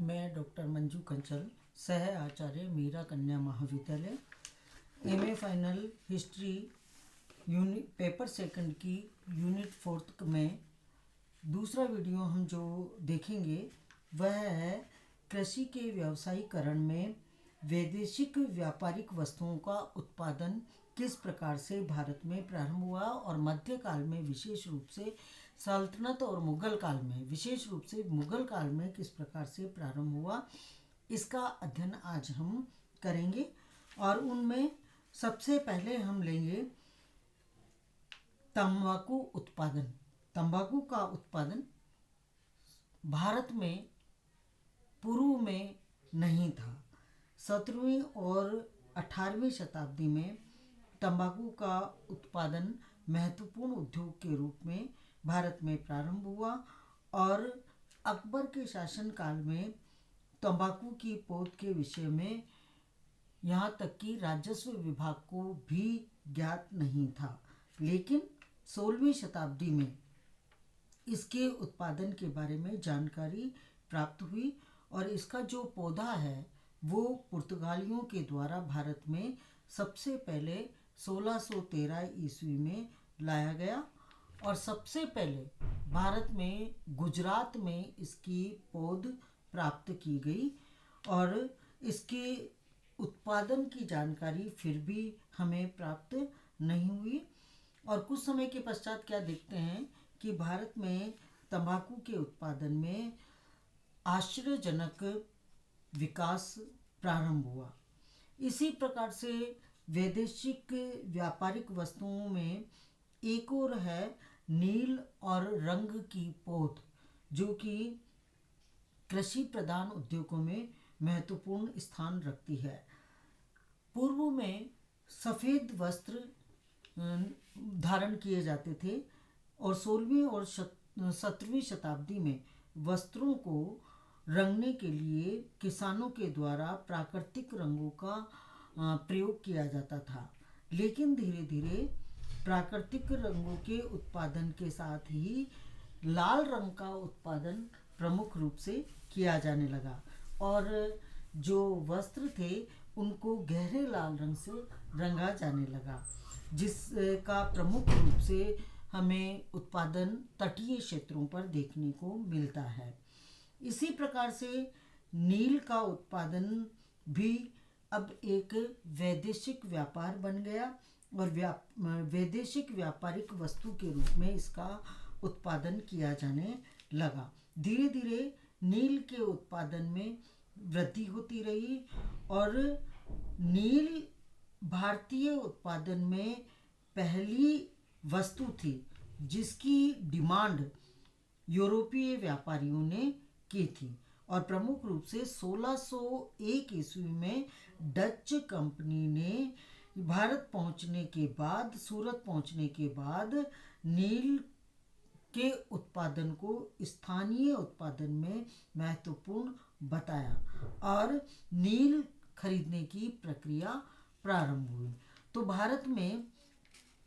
मैं डॉक्टर मंजू कंचल, सह आचार्य मीरा कन्या महाविद्यालय, MA final history unit paper second की यूनिट 4 में दूसरा वीडियो हम जो देखेंगे वह है कृषि के व्यावसायीकरण में वैदेशिक व्यापारिक वस्तुओं का उत्पादन किस प्रकार से भारत में प्रारंभ हुआ और मध्यकाल में विशेष रूप से सल्तनत और मुगल काल में विशेष रूप से मुगल काल में किस प्रकार से प्रारंभ हुआ, इसका अध्ययन आज हम करेंगे। और उनमें सबसे पहले हम लेंगे तंबाकू उत्पादन। तंबाकू का उत्पादन भारत में पूर्व में नहीं था। 17वीं और 18वीं शताब्दी में तंबाकू का उत्पादन महत्वपूर्ण उद्योग के रूप में भारत में प्रारंभ हुआ और अकबर के शासनकाल में तंबाकू की पौध के विषय में यहाँ तक कि राजस्व विभाग को भी ज्ञात नहीं था, लेकिन 16वीं शताब्दी में इसके उत्पादन के बारे में जानकारी प्राप्त हुई और इसका जो पौधा है वो पुर्तगालियों के द्वारा भारत में सबसे पहले 1613 ईस्वी में लाया गया और सबसे पहले भारत में गुजरात में इसकी पौध प्राप्त की गई और इसके उत्पादन की जानकारी फिर भी हमें प्राप्त नहीं हुई। और कुछ समय के पश्चात क्या देखते हैं कि भारत में तंबाकू के उत्पादन में आश्चर्यजनक विकास प्रारंभ हुआ। इसी प्रकार से वैदेशिक व्यापारिक वस्तुओं में एक और है नील और रंग की पौध, जो कि कृषि प्रधान उद्योगों में महत्वपूर्ण स्थान रखती है। पूर्व में सफ़ेद वस्त्र धारण किए जाते थे और 16वीं और 17वीं शताब्दी में वस्त्रों को रंगने के लिए किसानों के द्वारा प्राकृतिक रंगों का प्रयोग किया जाता था, लेकिन धीरे धीरे प्राकृतिक रंगों के उत्पादन के साथ ही लाल रंग का उत्पादन प्रमुख रूप से किया जाने लगा और जो वस्त्र थे उनको गहरे लाल रंग से रंगा जाने लगा, जिसका प्रमुख रूप से हमें उत्पादन तटीय क्षेत्रों पर देखने को मिलता है। इसी प्रकार से नील का उत्पादन भी अब एक वैदेशिक व्यापार बन गया और वैदेशिक व्यापारिक वस्तु के रूप में इसका उत्पादन किया जाने लगा। धीरे धीरे नील के उत्पादन में वृद्धि होती रही और नील भारतीय उत्पादन में पहली वस्तु थी जिसकी डिमांड यूरोपीय व्यापारियों ने की थी और प्रमुख रूप से 1601 ईस्वी में डच कंपनी ने भारत पहुंचने के बाद, सूरत पहुंचने के बाद नील के उत्पादन को स्थानीय उत्पादन में महत्वपूर्ण बताया और नील खरीदने की प्रक्रिया प्रारंभ हुई। तो भारत में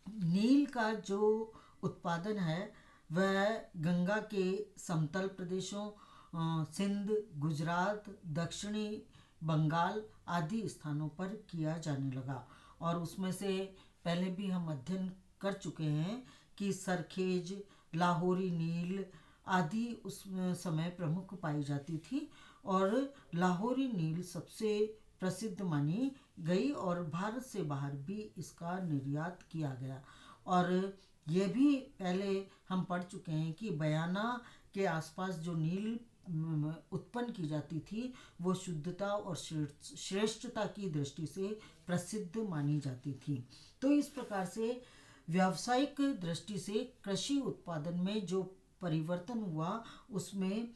नील का जो उत्पादन है वह गंगा के समतल प्रदेशों, सिंध, गुजरात, दक्षिणी बंगाल आदि स्थानों पर किया जाने लगा और उसमें से पहले भी हम अध्ययन कर चुके हैं कि सरखेज, लाहौरी नील आदि उस समय प्रमुख पाई जाती थी और लाहौरी नील सबसे प्रसिद्ध मानी गई और भारत से बाहर भी इसका निर्यात किया गया। और ये भी पहले हम पढ़ चुके हैं कि बयाना के आसपास जो नील उत्पन्न की जाती थी वो शुद्धता और श्रेष्ठता की दृष्टि से प्रसिद्ध मानी जाती थी। तो इस प्रकार से व्यावसायिक दृष्टि से कृषि उत्पादन में जो परिवर्तन हुआ उसमें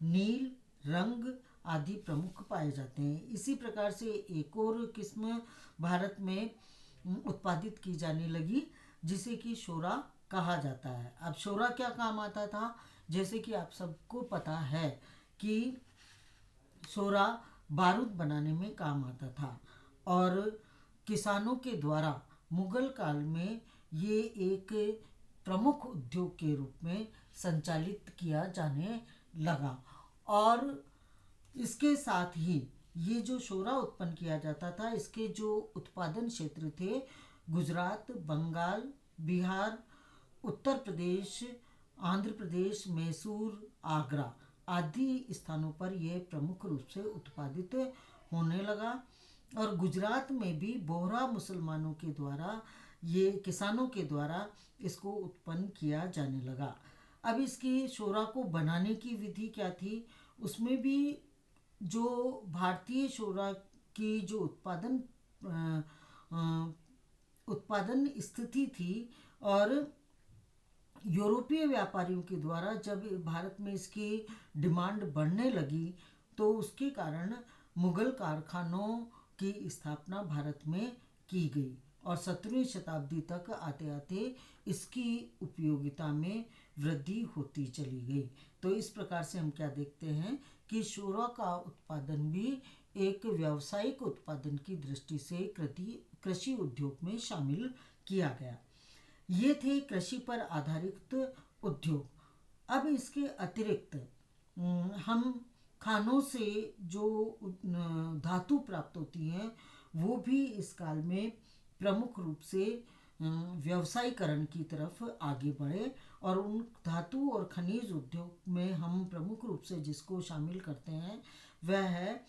नील रंग आदि प्रमुख पाए जाते हैं। इसी प्रकार से एक और किस्म भारत में उत्पादित की जाने लगी जिसे कि शोरा कहा जाता है। अब शोरा क्या काम आता था, जैसे कि आप सबको पता है कि शोरा बारूद बनाने में काम आता था और किसानों के द्वारा मुगल काल में ये एक प्रमुख उद्योग के रूप में संचालित किया जाने लगा और इसके साथ ही ये जो शोरा उत्पन्न किया जाता था, इसके जो उत्पादन क्षेत्र थे, गुजरात, बंगाल, बिहार, उत्तर प्रदेश, आंध्र प्रदेश, मैसूर, आगरा आदि स्थानों पर यह प्रमुख रूप से उत्पादित होने लगा। और गुजरात में भी बोहरा मुसलमानों के द्वारा, ये किसानों के द्वारा इसको उत्पन्न किया जाने लगा। अब इसकी शोरा को बनाने की विधि क्या थी, उसमें भी जो भारतीय शोरा की जो उत्पादन स्थिति थी, और यूरोपीय व्यापारियों के द्वारा जब भारत में इसकी डिमांड बढ़ने लगी, तो उसके कारण मुगल कारखानों की स्थापना भारत में की गई और 17वीं शताब्दी तक आते आते इसकी उपयोगिता में वृद्धि होती चली गई। तो इस प्रकार से हम क्या देखते हैं कि शोरा का उत्पादन भी एक व्यावसायिक उत्पादन की दृष्टि से कृषि उद्योग में शामिल किया गया। ये थे कृषि पर आधारित उद्योग। अब इसके अतिरिक्त हम खानों से जो धातु प्राप्त होती हैं, वो भी इस काल में प्रमुख रूप से व्यवसायीकरण की तरफ आगे बढ़े। और उन धातु और खनिज उद्योग में हम प्रमुख रूप से जिसको शामिल करते हैं वह है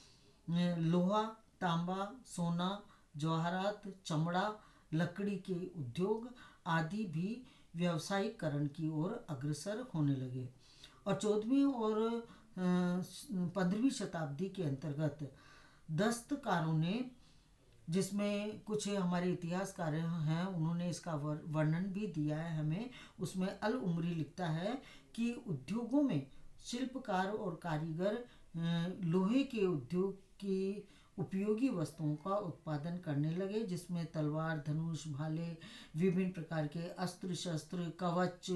लोहा, तांबा, सोना, जवाहरात, चमड़ा, लकड़ी के उद्योग आदि भी व्यावसायीकरण की ओर अग्रसर होने लगे। और 14वीं और 15वीं शताब्दी के अंतर्गत दस्तकारों ने, जिसमें कुछ हमारे इतिहासकार हैं, उन्होंने इसका वर्णन भी दिया है हमें। उसमें अल उमरी लिखता है कि उद्योगों में शिल्पकार और कारीगर लोहे के उद्योग की उपयोगी वस्तुओं का उत्पादन करने लगे, जिसमें तलवार, धनुष, भाले, विभिन्न प्रकार के अस्त्र शस्त्र, कवच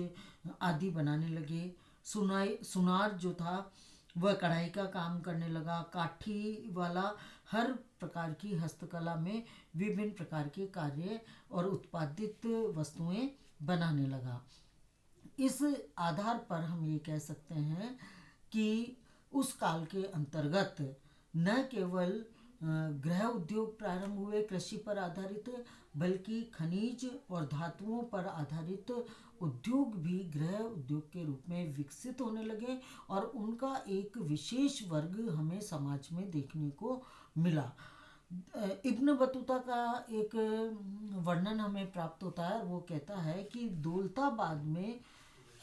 आदि बनाने लगे। सुनार जो था वह कढ़ाई का काम करने लगा। काठी वाला हर प्रकार की हस्तकला में विभिन्न प्रकार के कार्य और उत्पादित वस्तुएं बनाने लगा। इस आधार पर हम ये कह सकते हैं कि उस काल के अंतर्गत न केवल गृह उद्योग प्रारंभ हुए कृषि पर आधारित, बल्कि खनिज और धातुओं पर आधारित उद्योग भी गृह उद्योग के रूप में विकसित होने लगे और उनका एक विशेष वर्ग हमें समाज में देखने को मिला। इब्न बतूता का एक वर्णन हमें प्राप्त होता है। वो कहता है कि दौलताबाद में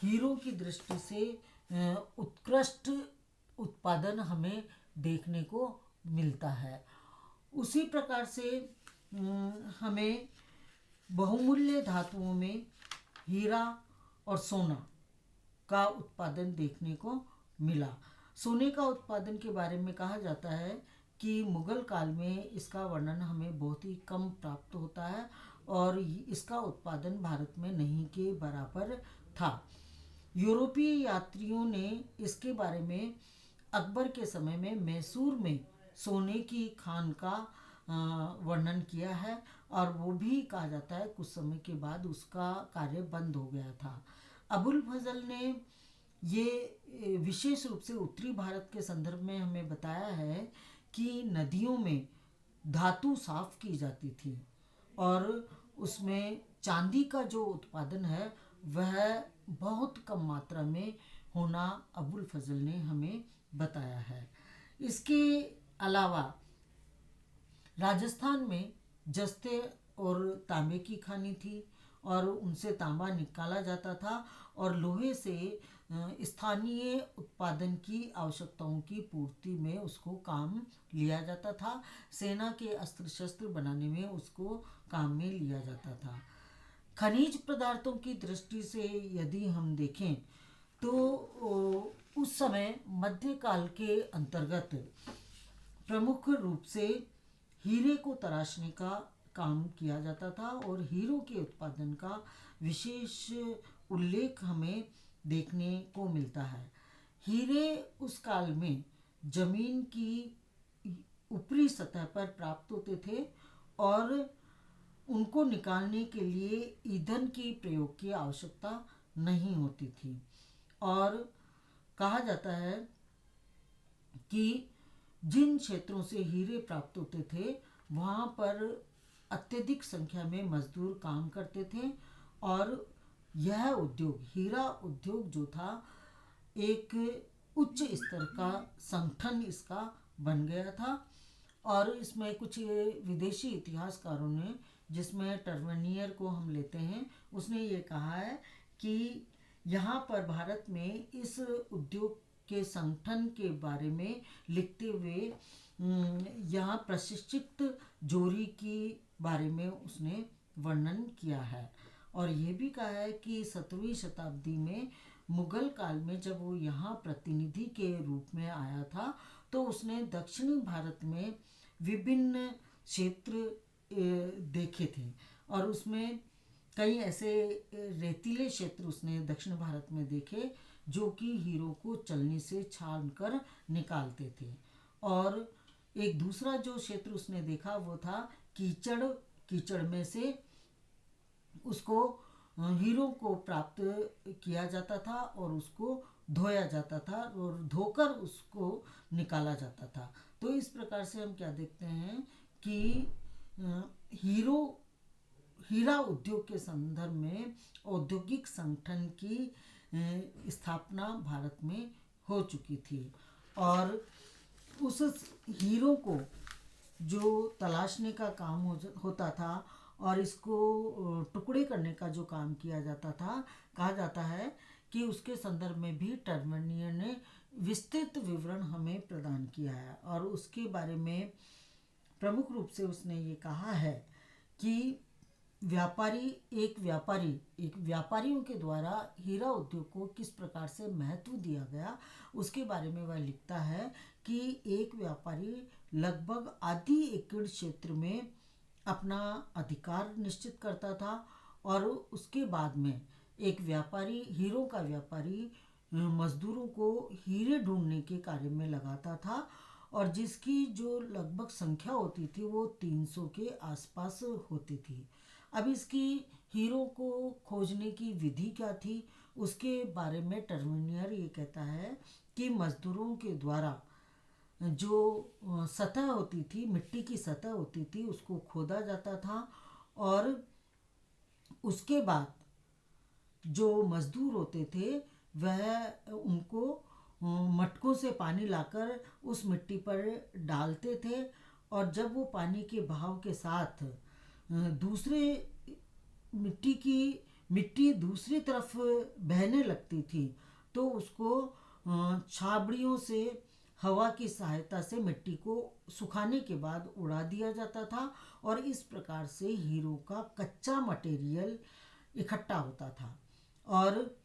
हीरो की दृष्टि से उत्कृष्ट उत्पादन हमें देखने को मिलता है। उसी प्रकार से हमें बहुमूल्य धातुओं में हीरा और सोना का उत्पादन देखने को मिला। सोने का उत्पादन के बारे में कहा जाता है कि मुगल काल में इसका वर्णन हमें बहुत ही कम प्राप्त होता है और इसका उत्पादन भारत में नहीं के बराबर था। यूरोपीय यात्रियों ने इसके बारे में अकबर के समय में मैसूर में सोने की खान का वर्णन किया है और वो भी कहा जाता है कुछ समय के बाद उसका कार्य बंद हो गया था। अबुल फजल ने ये विशेष रूप से उत्तरी भारत के संदर्भ में हमें बताया है कि नदियों में धातु साफ की जाती थी और उसमें चांदी का जो उत्पादन है वह बहुत कम मात्रा में होना अबुल फजल ने हमें बताया है। इसके अलावा राजस्थान में जस्ते और तांबे की खानी थी और उनसे तांबा निकाला जाता था और लोहे से स्थानीय उत्पादन की आवश्यकताओं की पूर्ति में उसको काम लिया जाता था। सेना के अस्त्र शस्त्र बनाने में उसको काम में लिया जाता था। खनिज पदार्थों की दृष्टि से यदि हम देखें तो उस समय मध्यकाल के अंतर्गत प्रमुख रूप से हीरे को तराशने का काम किया जाता था और हीरो के उत्पादन का विशेष उल्लेख हमें देखने को मिलता है। हीरे उस काल में जमीन की ऊपरी सतह पर प्राप्त होते थे और उनको निकालने के लिए ईंधन की प्रयोग की आवश्यकता नहीं होती थी और कहा जाता है कि जिन क्षेत्रों से हीरे प्राप्त होते थे वहाँ पर अत्यधिक संख्या में मजदूर काम करते थे, और यह उद्योग, हीरा उद्योग जो था, एक उच्च स्तर का संगठन इसका बन गया था। और इसमें कुछ विदेशी इतिहासकारों ने, जिसमें टर्वनियर को हम लेते हैं, उसने ये कहा है कि यहाँ पर भारत में इस उद्योग के संगठन के बारे में लिखते हुए यहाँ प्रशिक्षित जोरी की बारे में उसने वर्णन किया है। और ये भी कहा है कि 17वीं शताब्दी में मुगल काल में जब वो यहाँ प्रतिनिधि के रूप में आया था, तो उसने दक्षिणी भारत में विभिन्न क्षेत्र देखे थे, और उसमें कई ऐसे रेतीले क्षेत्र उसने दक्षिण भारत में देखे जो कि हीरो को चलनी से छान कर निकालते थे। और एक दूसरा जो क्षेत्र उसने देखा वो था कीचड़। कीचड़ में से उसको हीरो को प्राप्त किया जाता था और उसको धोया जाता था और धोकर उसको निकाला जाता था। तो इस प्रकार से हम क्या देखते हैं कि हीरो हीरा उद्योग के संदर्भ में औद्योगिक संगठन की स्थापना भारत में हो चुकी थी। और उस हीरो को जो तलाशने का काम होता था और इसको टुकड़े करने का जो काम किया जाता था, कहा जाता है कि उसके संदर्भ में भी टर्वनियर ने विस्तृत विवरण हमें प्रदान किया है। और उसके बारे में प्रमुख रूप से उसने ये कहा है कि व्यापारियों के द्वारा हीरा उद्योग को किस प्रकार से महत्व दिया गया, उसके बारे में वह लिखता है कि एक व्यापारी लगभग आधी एकड़ क्षेत्र में अपना अधिकार निश्चित करता था, और उसके बाद में एक व्यापारी, हीरो का व्यापारी, मजदूरों को हीरे ढूंढने के कार्य में लगाता था, और जिसकी जो लगभग संख्या होती थी वो 300 के आसपास होती थी। अब इसकी हीरो को खोजने की विधि क्या थी, उसके बारे में टर्वनियर ये कहता है कि मजदूरों के द्वारा जो सतह होती थी, मिट्टी की सतह होती थी, उसको खोदा जाता था, और उसके बाद जो मजदूर होते थे वह उनको मटकों से पानी लाकर उस मिट्टी पर डालते थे, और जब वो पानी के बहाव के साथ दूसरे मिट्टी दूसरी तरफ बहने लगती थी, तो उसको छाबड़ियों से हवा की सहायता से मिट्टी को सुखाने के बाद उड़ा दिया जाता था, और इस प्रकार से हीरो का कच्चा मटेरियल इकट्ठा होता था। और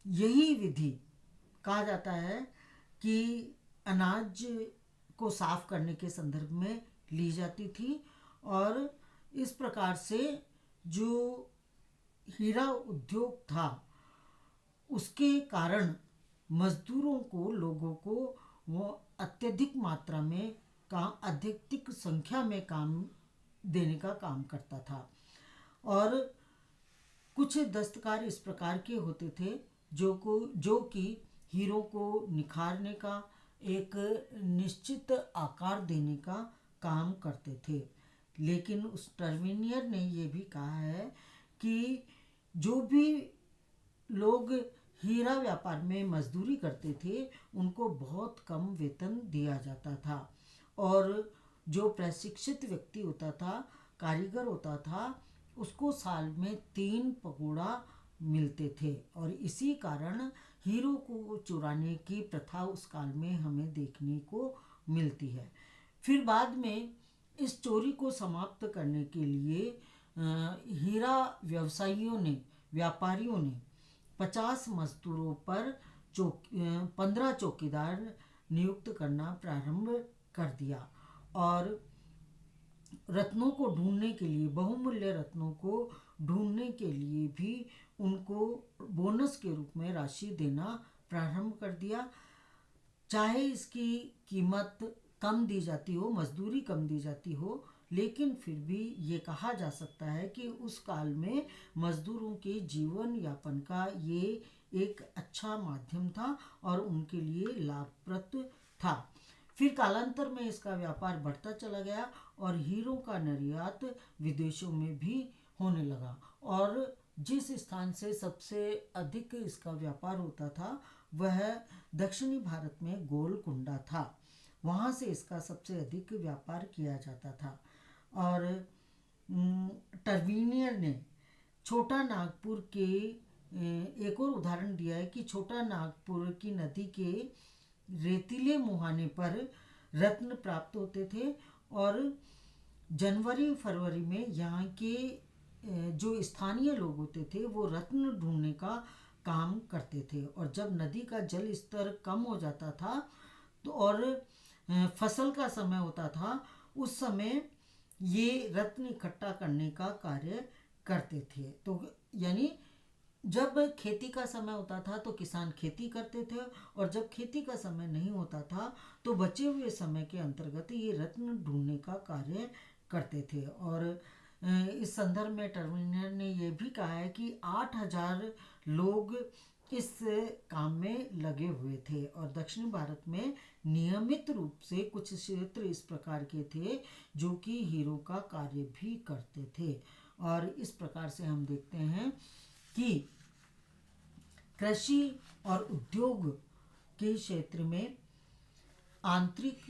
यही विधि, कहा जाता है कि अनाज को साफ करने के संदर्भ में ली जाती थी। और इस प्रकार से जो हीरा उद्योग था उसके कारण मजदूरों को, लोगों को वो अत्यधिक मात्रा में अत्यधिक संख्या में काम देने का काम करता था। और कुछ दस्तकार इस प्रकार के होते थे जो कि हीरो को निखारने का, एक निश्चित आकार देने का काम करते थे। लेकिन उस टर्वनियर ने ये भी कहा है कि जो भी लोग हीरा व्यापार में मजदूरी करते थे उनको बहुत कम वेतन दिया जाता था, और जो प्रशिक्षित व्यक्ति होता था, कारीगर होता था, उसको साल में 3 पगोड़ा मिलते थे। और इसी कारण हीरो को चुराने की प्रथा उस काल में हमें देखने को मिलती है। फिर बाद में इस चोरी को समाप्त करने के लिए हीरा व्यापारियों ने 50 मजदूरों पर 15 चौकीदार नियुक्त करना प्रारंभ कर दिया, और रत्नों को ढूंढने के लिए, बहुमूल्य रत्नों को ढूंढने के लिए भी उनको बोनस के रूप में राशि देना प्रारंभ कर दिया। चाहे इसकी कीमत कम दी जाती हो, मजदूरी कम दी जाती हो, लेकिन फिर भी ये कहा जा सकता है कि उस काल में मजदूरों के जीवन यापन का ये एक अच्छा माध्यम था और उनके लिए लाभप्रद था। फिर कालांतर में इसका व्यापार बढ़ता चला गया और हीरों का निर्यात विदेशों में भी होने लगा। और जिस स्थान से सबसे अधिक इसका व्यापार होता था वह दक्षिणी भारत में गोलकुंडा था। वहाँ से इसका सबसे अधिक व्यापार किया जाता था। और टर्विनियर ने छोटा नागपुर के एक और उदाहरण दिया है कि छोटा नागपुर की नदी के रेतीले मुहाने पर रत्न प्राप्त होते थे और जनवरी फरवरी में यहाँ के जो स्थानीय लोग होते थे वो रत्न ढूंढने का काम करते थे। और जब नदी का जल स्तर कम हो जाता था तो और फसल का समय होता था उस समय ये रत्न इकट्ठा करने का कार्य करते थे। तो यानी जब खेती का समय होता था तो किसान खेती करते थे और जब खेती का समय नहीं होता था तो बचे हुए समय के अंतर्गत ये रत्न ढूंढने का कार्य करते थे। और इस संदर्भ में टर्मिनर ने यह भी कहा है कि 8,000 लोग इस काम में लगे हुए थे। और दक्षिण भारत में नियमित रूप से कुछ क्षेत्र इस प्रकार के थे जो कि हीरो का कार्य भी करते थे। और इस प्रकार से हम देखते हैं कि कृषि और उद्योग के क्षेत्र में आंतरिक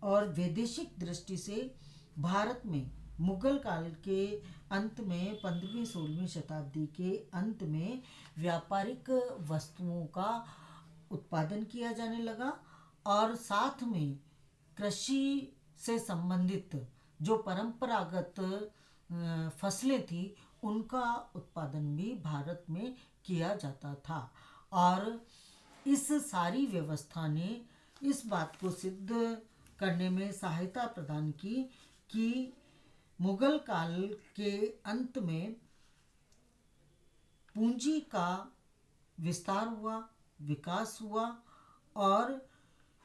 और वैदेशिक दृष्टि से भारत में मुगल काल के अंत में 15वीं-16वीं शताब्दी के अंत में व्यापारिक वस्तुओं का उत्पादन किया जाने लगा और साथ में कृषि से संबंधित जो परंपरागत फसलें थी उनका उत्पादन भी भारत में किया जाता था। और इस सारी व्यवस्था ने इस बात को सिद्ध करने में सहायता प्रदान की कि मुगल काल के अंत में पूंजी का विस्तार हुआ, विकास हुआ और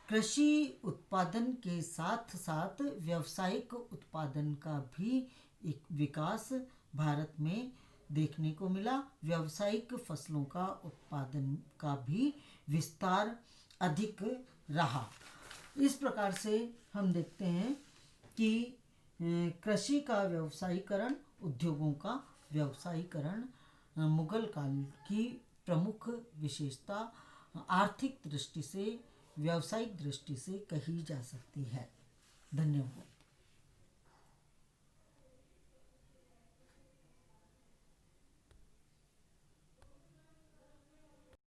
कृषि उत्पादन के साथ साथ व्यावसायिक उत्पादन का भी एक विकास भारत में देखने को मिला। व्यावसायिक फसलों का उत्पादन का भी विस्तार अधिक रहा। इस प्रकार से हम देखते हैं कि कृषि का व्यवसायीकरण, उद्योगों का व्यवसायीकरण मुगल काल की प्रमुख विशेषता आर्थिक दृष्टि से, व्यावसायिक दृष्टि से कही जा सकती है। धन्यवाद।